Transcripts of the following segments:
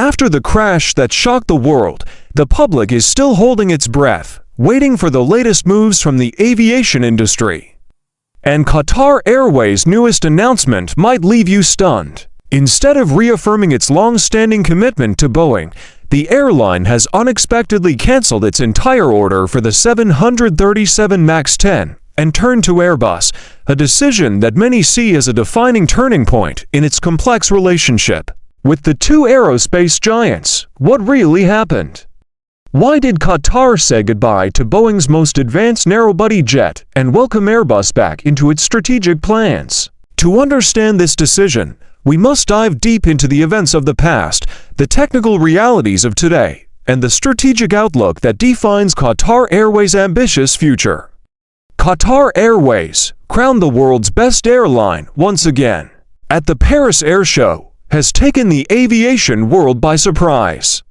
After the crash that shocked the world, the public is still holding its breath, waiting for the latest moves from the aviation industry. And Qatar Airways' newest announcement might leave you stunned. Instead of reaffirming its long-standing commitment to Boeing, the airline has unexpectedly canceled its entire order for the 737 MAX 10 and turned to Airbus, a decision that many see as a defining turning point in its complex relationship with the two aerospace giants. What really happened? Why did Qatar say goodbye to Boeing's most advanced narrowbody jet and welcome Airbus back into its strategic plans? To understand this decision, we must dive deep into the events of the past, the technical realities of today, and the strategic outlook that defines Qatar Airways' ambitious future. Qatar Airways, crowned the world's best airline once again at the Paris Air Show, has taken the aviation world by surprise.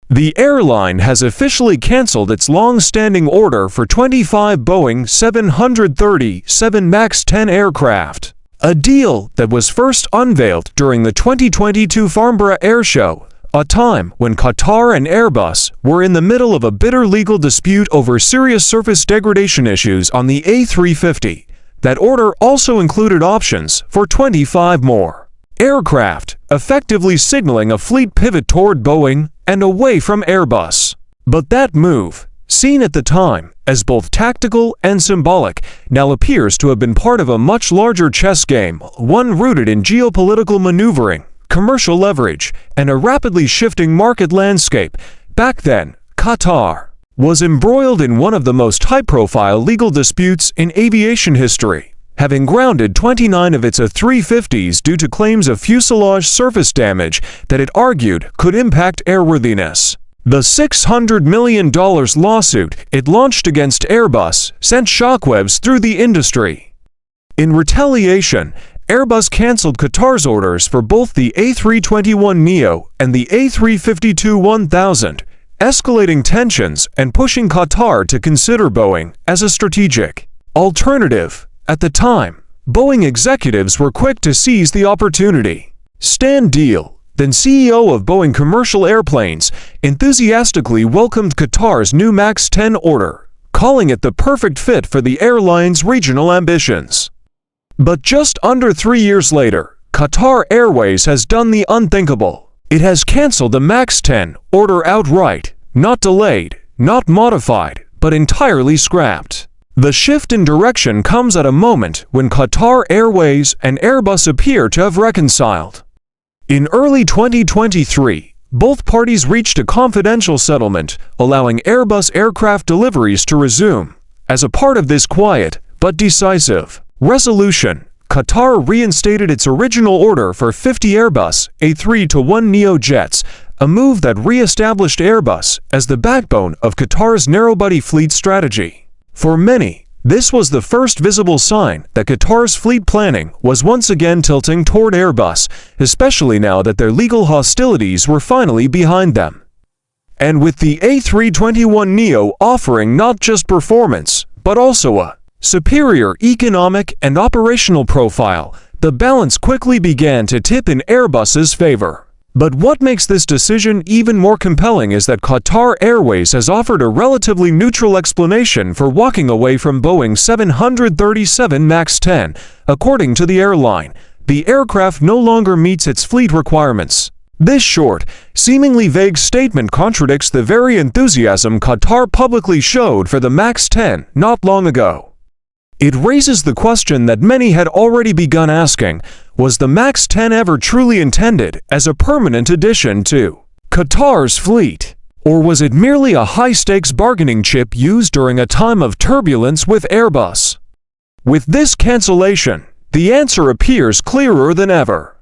The airline has officially canceled its long-standing order for 25 Boeing 737 MAX 10 aircraft, a deal that was first unveiled during the 2022 Farnborough Air Show, a time when Qatar and Airbus were in the middle of a bitter legal dispute over serious surface degradation issues on the A350. That order also included options for 25 more aircraft, effectively signaling a fleet pivot toward Boeing and away from Airbus. But that move, seen at the time as both tactical and symbolic, now appears to have been part of a much larger chess game, one rooted in geopolitical maneuvering, commercial leverage, and a rapidly shifting market landscape. Back then, Qatar was embroiled in one of the most high-profile legal disputes in aviation history, having grounded 29 of its A350s due to claims of fuselage surface damage that it argued could impact airworthiness. The $600 million lawsuit it launched against Airbus sent shockwaves through the industry. In retaliation, Airbus canceled Qatar's orders for both the A321neo and the A350-1000, escalating tensions and pushing Qatar to consider Boeing as a strategic alternative. At the time, Boeing executives were quick to seize the opportunity. Stan Deal, then CEO of Boeing Commercial Airplanes, enthusiastically welcomed Qatar's new MAX 10 order, calling it the perfect fit for the airline's regional ambitions. But just under 3 years later, Qatar Airways has done the unthinkable. It has canceled the MAX 10 order outright, not delayed, not modified, but entirely scrapped. The shift in direction comes at a moment when Qatar Airways and Airbus appear to have reconciled. In early 2023, both parties reached a confidential settlement allowing Airbus aircraft deliveries to resume. As a part of this quiet but decisive resolution, Qatar reinstated its original order for 50 Airbus A321neo jets, a move that re-established Airbus as the backbone of Qatar's narrowbody fleet strategy. For many, this was the first visible sign that Qatar's fleet planning was once again tilting toward Airbus, especially now that their legal hostilities were finally behind them. And with the A321neo offering not just performance, but also a superior economic and operational profile, the balance quickly began to tip in Airbus's favor. But what makes this decision even more compelling is that Qatar Airways has offered a relatively neutral explanation for walking away from Boeing 737 MAX 10. According to the airline, the aircraft no longer meets its fleet requirements. This short, seemingly vague statement contradicts the very enthusiasm Qatar publicly showed for the MAX 10 not long ago. It raises the question that many had already begun asking: was the MAX 10 ever truly intended as a permanent addition to Qatar's fleet? Or was it merely a high-stakes bargaining chip used during a time of turbulence with Airbus? With this cancellation, the answer appears clearer than ever.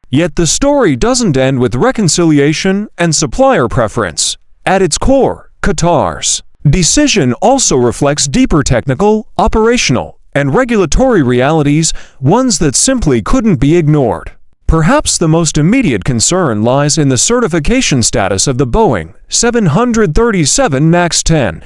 Yet the story doesn't end with reconciliation and supplier preference. At its core, Qatar's decision also reflects deeper technical, operational, and regulatory realities, ones that simply couldn't be ignored. Perhaps the most immediate concern lies in the certification status of the Boeing 737 MAX 10.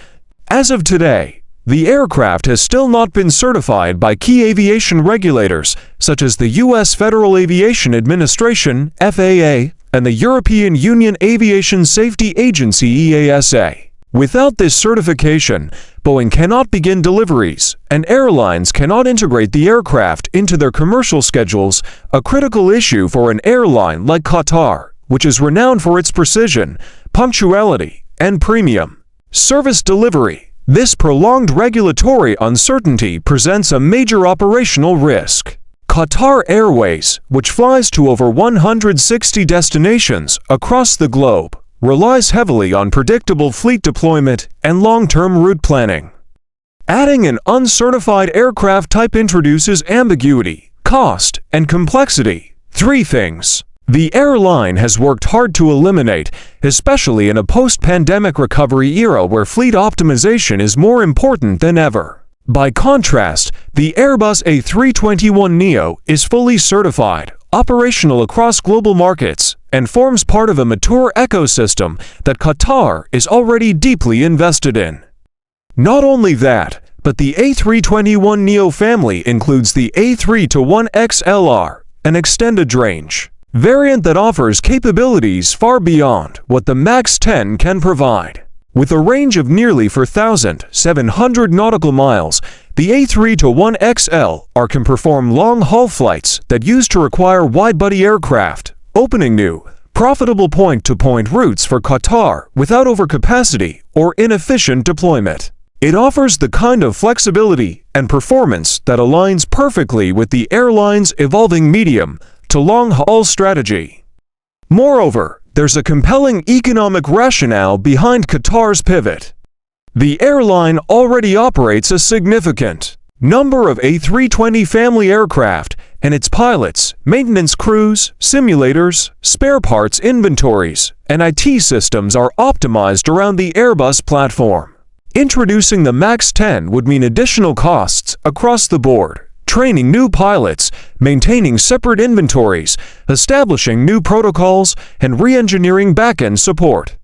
As of today, the aircraft has still not been certified by key aviation regulators such as the U.S. Federal Aviation Administration (FAA), and the European Union Aviation Safety Agency EASA. Without this certification, Boeing cannot begin deliveries, and airlines cannot integrate the aircraft into their commercial schedules, a critical issue for an airline like Qatar, which is renowned for its precision, punctuality, and premium service delivery. This prolonged regulatory uncertainty presents a major operational risk. Qatar Airways, which flies to over 160 destinations across the globe, relies heavily on predictable fleet deployment and long-term route planning. Adding an uncertified aircraft type introduces ambiguity, cost, and complexity. Three things the airline has worked hard to eliminate, especially in a post-pandemic recovery era where fleet optimization is more important than ever. By contrast, the Airbus A321neo is fully certified, operational across global markets, and forms part of a mature ecosystem that Qatar is already deeply invested in. Not only that, but the A321neo family includes the A321XLR, an extended range variant that offers capabilities far beyond what the MAX 10 can provide. With a range of nearly 4,700 nautical miles, the A321XLR can perform long-haul flights that used to require widebody aircraft, opening new, profitable point-to-point routes for Qatar without overcapacity or inefficient deployment. It offers the kind of flexibility and performance that aligns perfectly with the airline's evolving medium to long-haul strategy. Moreover, there's a compelling economic rationale behind Qatar's pivot. The airline already operates a significant number of A320 family aircraft, and its pilots, maintenance crews, simulators, spare parts inventories, and IT systems are optimized around the Airbus platform. Introducing the MAX 10 would mean additional costs across the board. Training new pilots, maintaining separate inventories, establishing new protocols, and re-engineering back-end support.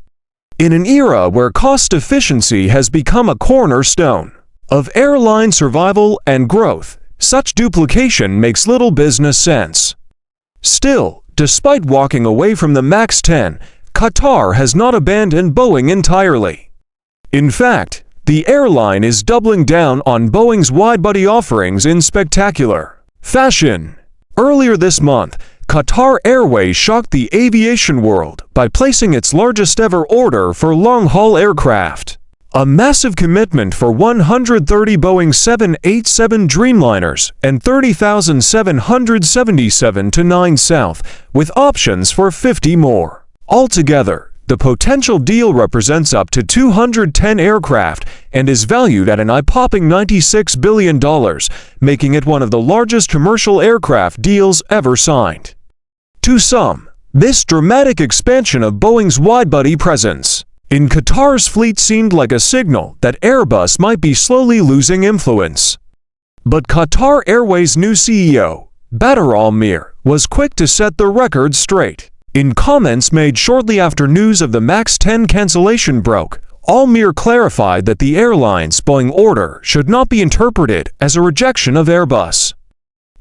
In an era where cost efficiency has become a cornerstone of airline survival and growth, such duplication makes little business sense. Still, despite walking away from the MAX 10, Qatar has not abandoned Boeing entirely. In fact, the airline is doubling down on Boeing's widebody offerings in spectacular fashion. Earlier this month, Qatar Airways shocked the aviation world by placing its largest ever order for long-haul aircraft. A massive commitment for 130 Boeing 787 Dreamliners and 30,777-9 South, with options for 50 more. Altogether, the potential deal represents up to 210 aircraft and is valued at an eye-popping $96 billion, making it one of the largest commercial aircraft deals ever signed. To some, this dramatic expansion of Boeing's widebody presence in Qatar's fleet seemed like a signal that Airbus might be slowly losing influence. But Qatar Airways' new CEO, Badr Al-Mir, was quick to set the record straight. In comments made shortly after news of the MAX 10 cancellation broke, Al-Mir clarified that the airline's Boeing order should not be interpreted as a rejection of Airbus.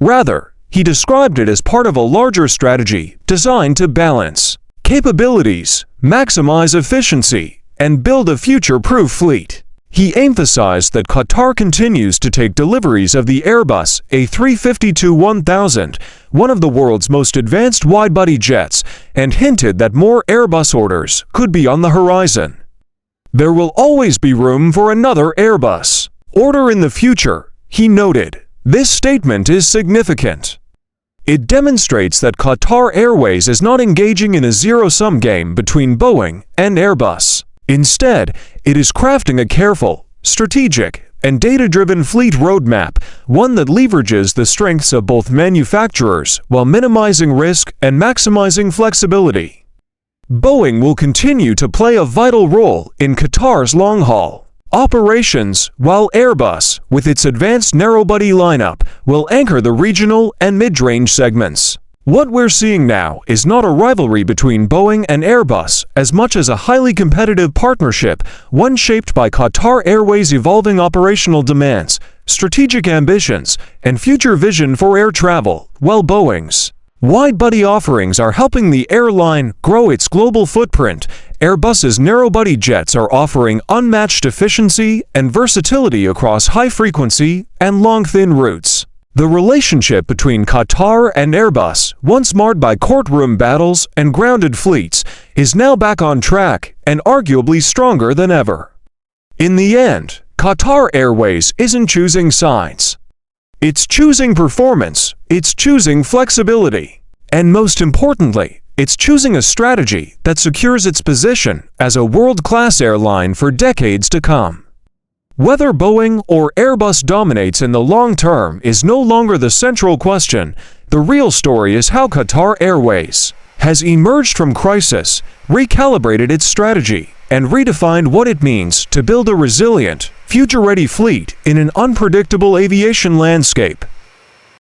Rather, he described it as part of a larger strategy designed to balance capabilities, maximize efficiency, and build a future-proof fleet. He emphasized that Qatar continues to take deliveries of the Airbus A350-1000, one of the world's most advanced widebody jets, and hinted that more Airbus orders could be on the horizon. There will always be room for another Airbus order in the future, he noted. This statement is significant. It demonstrates that Qatar Airways is not engaging in a zero-sum game between Boeing and Airbus. Instead, it is crafting a careful, strategic, and data-driven fleet roadmap, one that leverages the strengths of both manufacturers while minimizing risk and maximizing flexibility. Boeing will continue to play a vital role in Qatar's long-haul operations, while Airbus, with its advanced narrowbody lineup, will anchor the regional and mid-range segments. What we're seeing now is not a rivalry between Boeing and Airbus as much as a highly competitive partnership, one shaped by Qatar Airways' evolving operational demands, strategic ambitions, and future vision for air travel, while Boeing's Widebody offerings are helping the airline grow its global footprint. Airbus's narrowbody jets are offering unmatched efficiency and versatility across high-frequency and long-thin routes. The relationship between Qatar and Airbus, once marred by courtroom battles and grounded fleets, is now back on track and arguably stronger than ever. In the end, Qatar Airways isn't choosing sides. It's choosing performance, it's choosing flexibility, and most importantly, it's choosing a strategy that secures its position as a world-class airline for decades to come. Whether Boeing or Airbus dominates in the long term is no longer the central question. The real story is how Qatar Airways has emerged from crisis, recalibrated its strategy, and redefined what it means to build a resilient, future-ready fleet in an unpredictable aviation landscape.